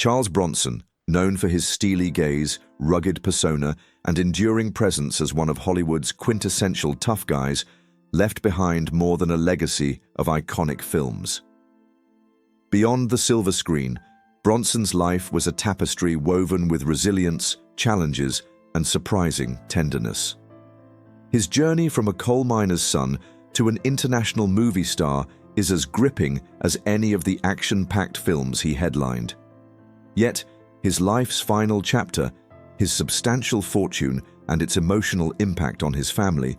Charles Bronson, known for his steely gaze, rugged persona, and enduring presence as one of Hollywood's quintessential tough guys, left behind more than a legacy of iconic films. Beyond the silver screen, Bronson's life was a tapestry woven with resilience, challenges, and surprising tenderness. His journey from a coal miner's son to an international movie star is as gripping as any of the action-packed films he headlined. Yet, his life's final chapter, his substantial fortune and its emotional impact on his family,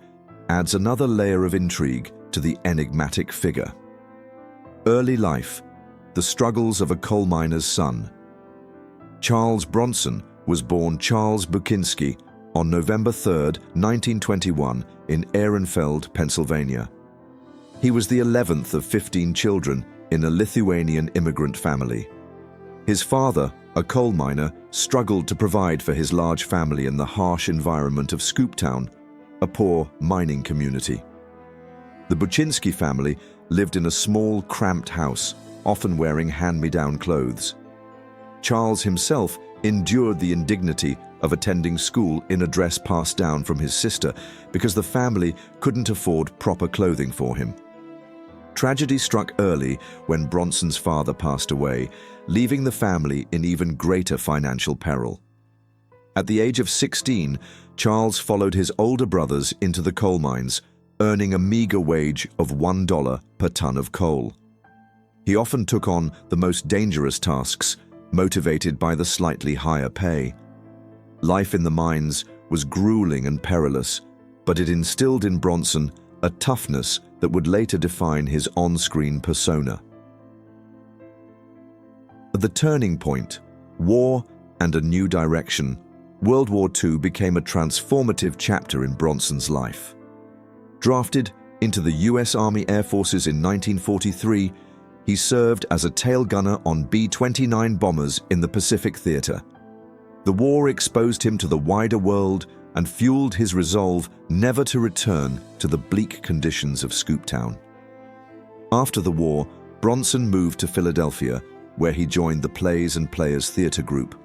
adds another layer of intrigue to the enigmatic figure. Early life, the struggles of a coal miner's son. Charles Bronson was born Charles Buczynski on November 3, 1921, in Ehrenfeld, Pennsylvania. He was the 11th of 15 children in a Lithuanian immigrant family. His father, a coal miner, struggled to provide for his large family in the harsh environment of Scooptown, a poor mining community. The Buczynski family lived in a small, cramped house, often wearing hand-me-down clothes. Charles himself endured the indignity of attending school in a dress passed down from his sister because the family couldn't afford proper clothing for him. Tragedy struck early when Bronson's father passed away, leaving the family in even greater financial peril. At the age of 16, Charles followed his older brothers into the coal mines, earning a meager wage of $1 per ton of coal. He often took on the most dangerous tasks, motivated by the slightly higher pay. Life in the mines was grueling and perilous, but it instilled in Bronson a toughness that would later define his on-screen persona. At the turning point, war and a new direction, World War II became a transformative chapter in Bronson's life. Drafted into the U.S. Army Air Forces in 1943, he served as a tail gunner on B-29 bombers in the Pacific Theater. The war exposed him to the wider world and fueled his resolve never to return to the bleak conditions of Scooptown. After the war, Bronson moved to Philadelphia, where he joined the Plays and Players Theatre Group.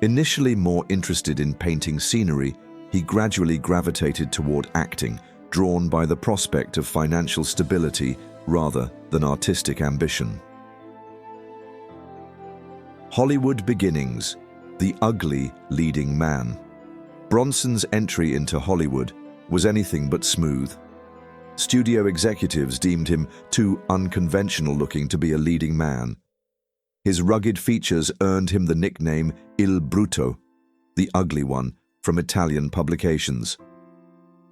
Initially more interested in painting scenery, he gradually gravitated toward acting, drawn by the prospect of financial stability rather than artistic ambition. Hollywood beginnings, the ugly leading man. Bronson's entry into Hollywood was anything but smooth. Studio executives deemed him too unconventional looking to be a leading man. His rugged features earned him the nickname Il Brutto, the ugly one, from Italian publications.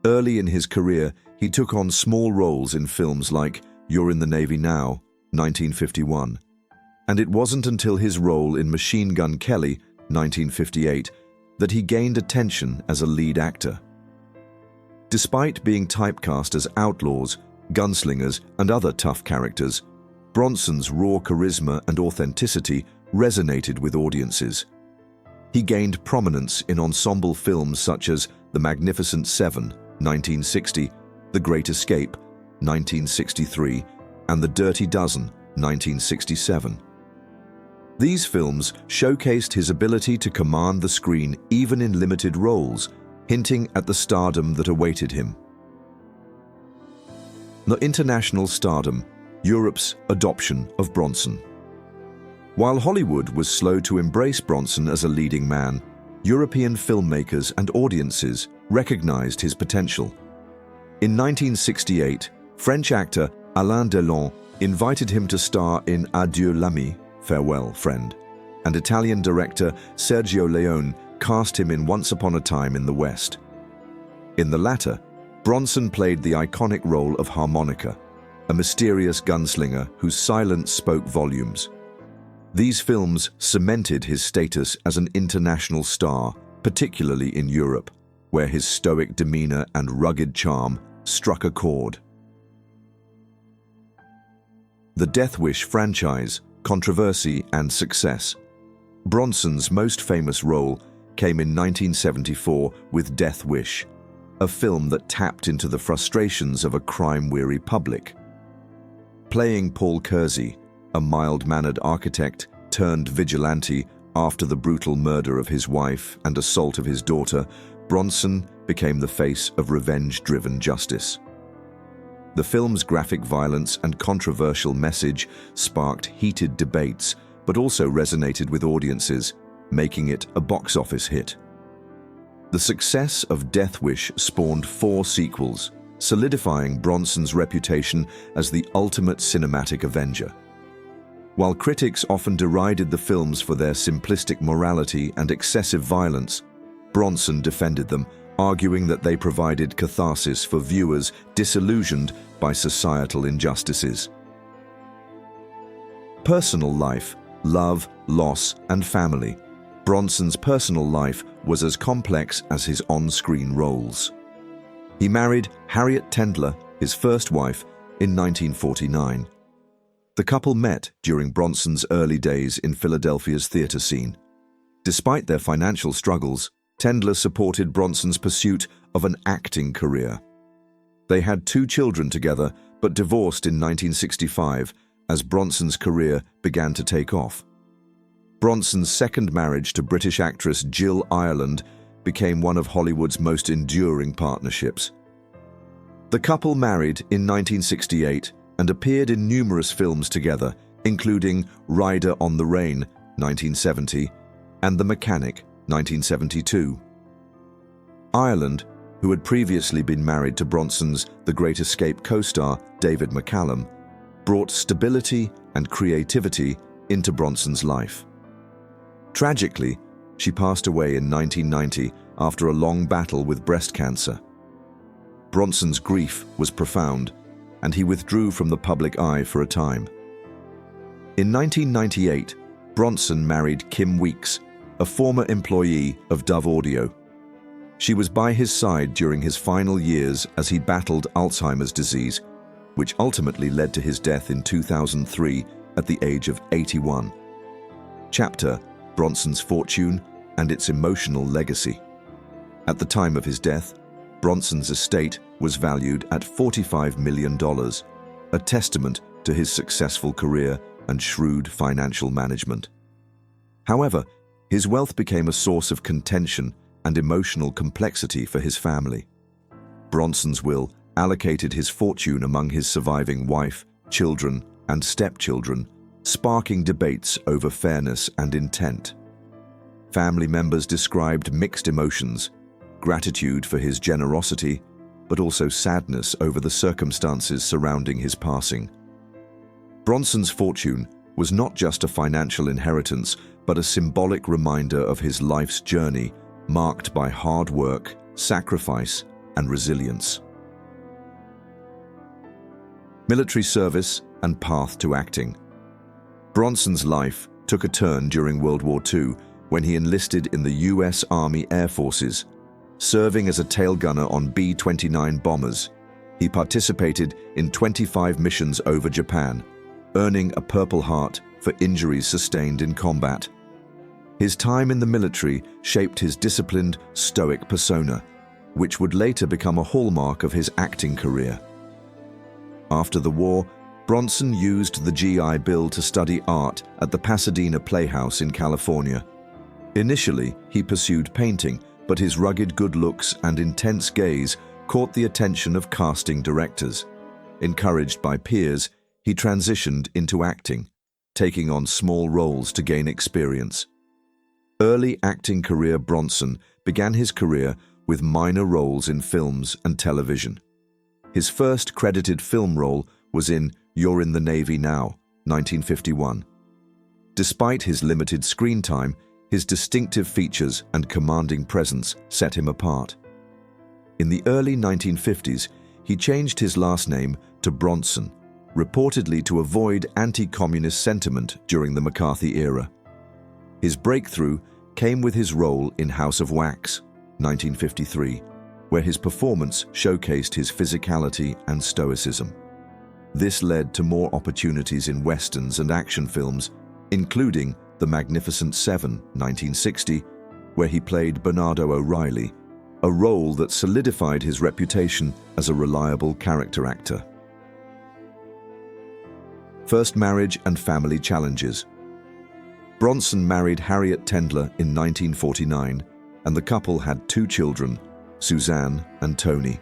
Early in his career, he took on small roles in films like You're in the Navy Now, 1951, and it wasn't until his role in Machine Gun Kelly, 1958, that he gained attention as a lead actor. Despite being typecast as outlaws, gunslingers, and other tough characters, Bronson's raw charisma and authenticity resonated with audiences. He gained prominence in ensemble films such as The Magnificent Seven, 1960, The Great Escape, 1963, and The Dirty Dozen, 1967. These films showcased his ability to command the screen even in limited roles, hinting at the stardom that awaited him. The international stardom, Europe's adoption of Bronson. While Hollywood was slow to embrace Bronson as a leading man, European filmmakers and audiences recognized his potential. In 1968, French actor Alain Delon invited him to star in Adieu l'ami, Farewell, Friend, and Italian director Sergio Leone cast him in Once Upon a Time in the West. In the latter, Bronson played the iconic role of Harmonica, a mysterious gunslinger whose silence spoke volumes. These films cemented his status as an international star, particularly in Europe, where his stoic demeanor and rugged charm struck a chord. The Death Wish franchise, controversy and success. Bronson's most famous role came in 1974 with Death Wish, a film that tapped into the frustrations of a crime-weary public. Playing Paul Kersey, a mild-mannered architect turned vigilante after the brutal murder of his wife and assault of his daughter, Bronson became the face of revenge-driven justice. The film's graphic violence and controversial message sparked heated debates, but also resonated with audiences, making it a box office hit. The success of Death Wish spawned 4 sequels, solidifying Bronson's reputation as the ultimate cinematic avenger. While critics often derided the films for their simplistic morality and excessive violence, Bronson defended them, arguing that they provided catharsis for viewers disillusioned by societal injustices. Personal life, love, loss, and family. Bronson's personal life was as complex as his on-screen roles. He married Harriet Tendler, his first wife, in 1949. The couple met during Bronson's early days in Philadelphia's theater scene. Despite their financial struggles, Tendler supported Bronson's pursuit of an acting career. They had 2 children together, but divorced in 1965 as Bronson's career began to take off. Bronson's second marriage to British actress Jill Ireland became one of Hollywood's most enduring partnerships. The couple married in 1968 and appeared in numerous films together, including Rider on the Rain, 1970, and The Mechanic, 1972. Ireland, who had previously been married to Bronson's The Great Escape co-star David McCallum, brought stability and creativity into Bronson's life. Tragically, she passed away in 1990 after a long battle with breast cancer. Bronson's grief was profound, and he withdrew from the public eye for a time. In 1998, Bronson married Kim Weeks, a former employee of Dove Audio. She was by his side during his final years as he battled Alzheimer's disease, which ultimately led to his death in 2003 at the age of 81. Chapter: Bronson's Fortune and Its Emotional Legacy. At the time of his death, Bronson's estate was valued at $45 million, a testament to his successful career and shrewd financial management. However, his wealth became a source of contention and emotional complexity for his family. Bronson's will allocated his fortune among his surviving wife, children, and stepchildren, sparking debates over fairness and intent. Family members described mixed emotions, gratitude for his generosity, but also sadness over the circumstances surrounding his passing. Bronson's fortune was not just a financial inheritance, but a symbolic reminder of his life's journey, marked by hard work, sacrifice, and resilience. Military service and path to acting. Bronson's life took a turn during World War II when he enlisted in the U.S. Army Air Forces. Serving as a tail gunner on B-29 bombers, he participated in 25 missions over Japan, earning a Purple Heart for injuries sustained in combat. His time in the military shaped his disciplined, stoic persona, which would later become a hallmark of his acting career. After the war, Bronson used the GI Bill to study art at the Pasadena Playhouse in California. Initially, he pursued painting, but his rugged good looks and intense gaze caught the attention of casting directors. Encouraged by peers, he transitioned into acting, taking on small roles to gain experience. Early acting career Bronson began his career with minor roles in films and television. His first credited film role was in You're in the Navy Now, 1951. Despite his limited screen time, his distinctive features and commanding presence set him apart. In the early 1950s, he changed his last name to Bronson, reportedly to avoid anti-communist sentiment during the McCarthy era. His breakthrough came with his role in House of Wax, 1953, where his performance showcased his physicality and stoicism. This led to more opportunities in westerns and action films, including The Magnificent Seven, 1960, where he played Bernardo O'Reilly, a role that solidified his reputation as a reliable character actor. First marriage and family challenges. Bronson married Harriet Tendler in 1949, and the couple had 2 children, Suzanne and Tony.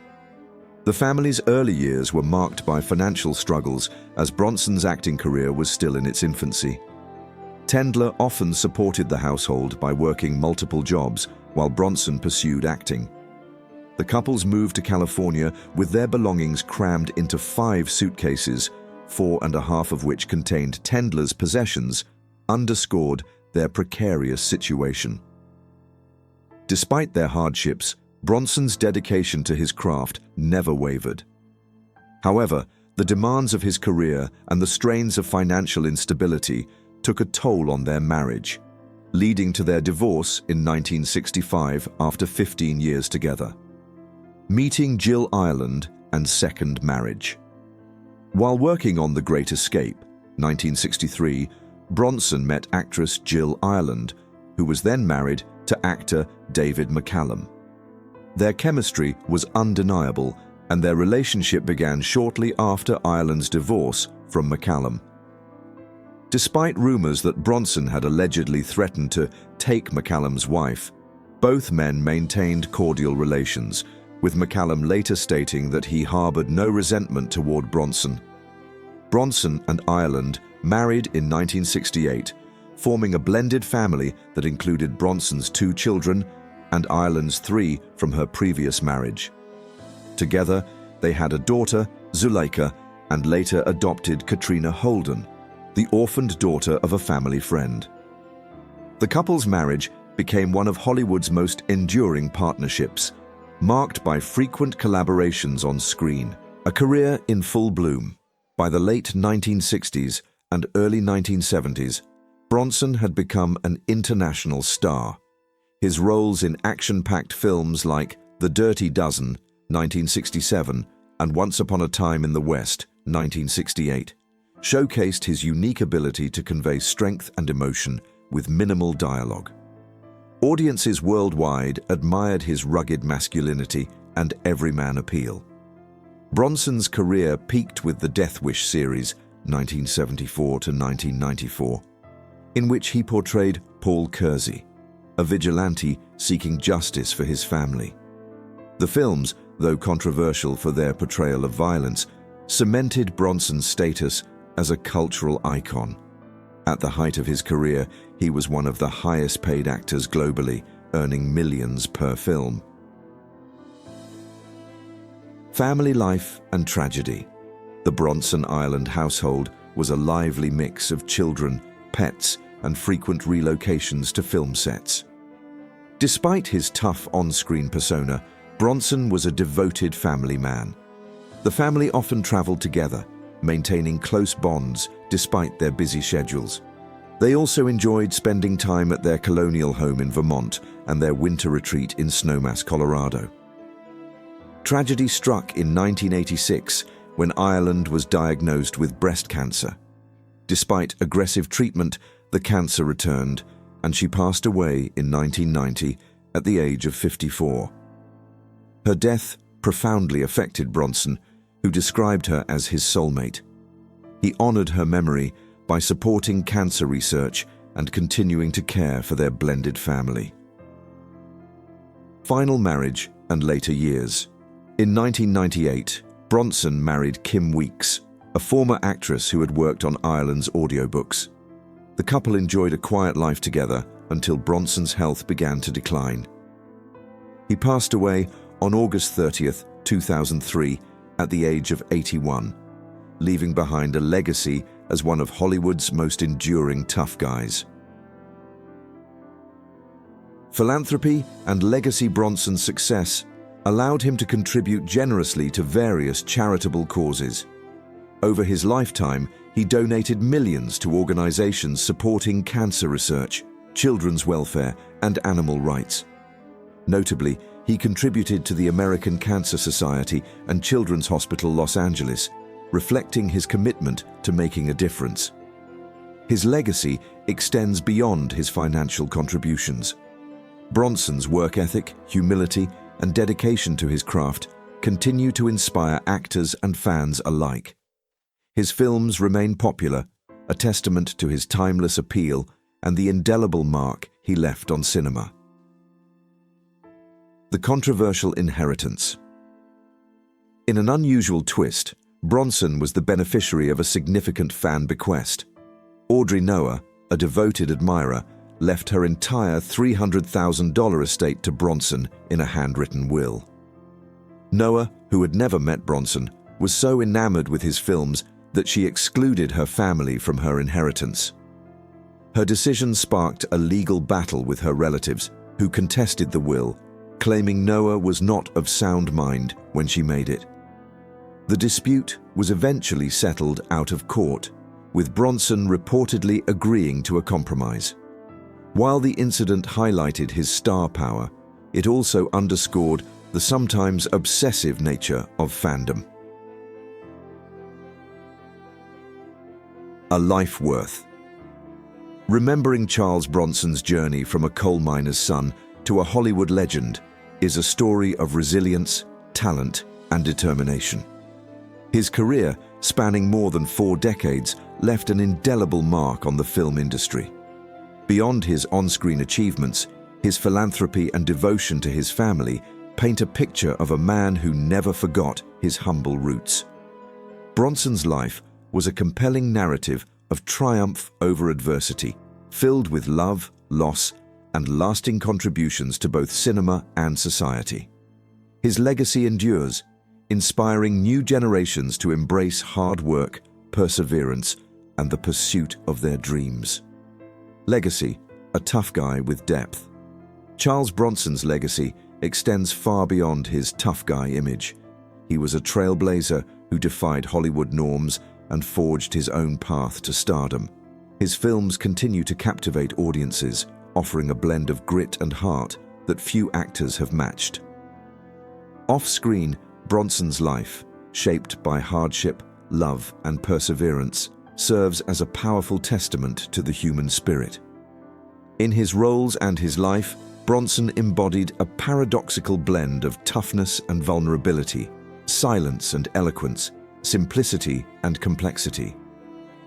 The family's early years were marked by financial struggles as Bronson's acting career was still in its infancy. Tendler often supported the household by working multiple jobs while Bronson pursued acting. The couples moved to California with their belongings crammed into 5 suitcases, 4.5 of which contained Tendler's possessions, underscored their precarious situation. Despite their hardships, Bronson's dedication to his craft never wavered. However, the demands of his career and the strains of financial instability took a toll on their marriage, leading to their divorce in 1965 after 15 years together. Meeting Jill Ireland and second marriage. While working on The Great Escape, 1963, Bronson met actress Jill Ireland, who was then married to actor David McCallum. Their chemistry was undeniable, and their relationship began shortly after Ireland's divorce from McCallum. Despite rumors that Bronson had allegedly threatened to take McCallum's wife, both men maintained cordial relations, with McCallum later stating that he harbored no resentment toward Bronson. Bronson and Ireland married in 1968, forming a blended family that included Bronson's 2 children and Ireland's 3 from her previous marriage. Together, they had a daughter, Zuleika, and later adopted Katrina Holden, the orphaned daughter of a family friend. The couple's marriage became one of Hollywood's most enduring partnerships, marked by frequent collaborations on screen, a career in full bloom. By the late 1960s and early 1970s, Bronson had become an international star. His roles in action-packed films like The Dirty Dozen, 1967, and Once Upon a Time in the West, 1968, showcased his unique ability to convey strength and emotion with minimal dialogue. Audiences worldwide admired his rugged masculinity and everyman appeal. Bronson's career peaked with the Death Wish series, 1974 to 1994, in which he portrayed Paul Kersey, a vigilante seeking justice for his family. The films, though controversial for their portrayal of violence, cemented Bronson's status as a cultural icon. At the height of his career, he was one of the highest-paid actors globally, earning millions per film. Family life and tragedy. The Bronson Island household was a lively mix of children, pets, and frequent relocations to film sets. Despite his tough on-screen persona, Bronson was a devoted family man. The family often traveled together, maintaining close bonds despite their busy schedules. They also enjoyed spending time at their colonial home in Vermont and their winter retreat in Snowmass, Colorado. Tragedy struck in 1986 when Ireland was diagnosed with breast cancer. Despite aggressive treatment, the cancer returned, and she passed away in 1990 at the age of 54. Her death profoundly affected Bronson, who described her as his soulmate. He honored her memory by supporting cancer research and continuing to care for their blended family. Final marriage and later years. In 1998, Bronson married Kim Weeks, a former actress who had worked on Ireland's audiobooks. The couple enjoyed a quiet life together until Bronson's health began to decline. He passed away on August 30th, 2003, at the age of 81, leaving behind a legacy as one of Hollywood's most enduring tough guys. Philanthropy and legacy. Bronson's success allowed him to contribute generously to various charitable causes. Over his lifetime, he donated millions to organizations supporting cancer research, children's welfare, and animal rights. Notably, he contributed to the American Cancer Society and Children's Hospital Los Angeles, reflecting his commitment to making a difference. His legacy extends beyond his financial contributions. Bronson's work ethic, humility, and dedication to his craft continue to inspire actors and fans alike. His films remain popular, a testament to his timeless appeal and the indelible mark he left on cinema. The controversial inheritance. In an unusual twist, Bronson was the beneficiary of a significant fan bequest. Audrey Noah, a devoted admirer, left her entire $300,000 estate to Bronson in a handwritten will. Noah, who had never met Bronson, was so enamored with his films that she excluded her family from her inheritance. Her decision sparked a legal battle with her relatives, who contested the will, claiming Noah was not of sound mind when she made it. The dispute was eventually settled out of court, with Bronson reportedly agreeing to a compromise. While the incident highlighted his star power, it also underscored the sometimes obsessive nature of fandom. A life worth. Remembering Charles Bronson's journey from a coal miner's son to a Hollywood legend is a story of resilience, talent, and determination. His career, spanning more than 4 decades, left an indelible mark on the film industry. Beyond his on-screen achievements, his philanthropy and devotion to his family paint a picture of a man who never forgot his humble roots. Bronson's life was a compelling narrative of triumph over adversity, filled with love, loss, and lasting contributions to both cinema and society. His legacy endures, inspiring new generations to embrace hard work, perseverance, and the pursuit of their dreams. Legacy, a tough guy with depth. Charles Bronson's legacy extends far beyond his tough guy image. He was a trailblazer who defied Hollywood norms and forged his own path to stardom. His films continue to captivate audiences, offering a blend of grit and heart that few actors have matched. Off-screen, Bronson's life, shaped by hardship, love, and perseverance, serves as a powerful testament to the human spirit. In his roles and his life, Bronson embodied a paradoxical blend of toughness and vulnerability, silence and eloquence, simplicity and complexity.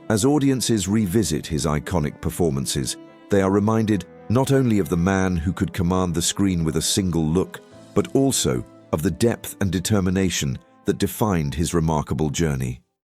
As audiences revisit his iconic performances, they are reminded not only of the man who could command the screen with a single look, but also of the depth and determination that defined his remarkable journey.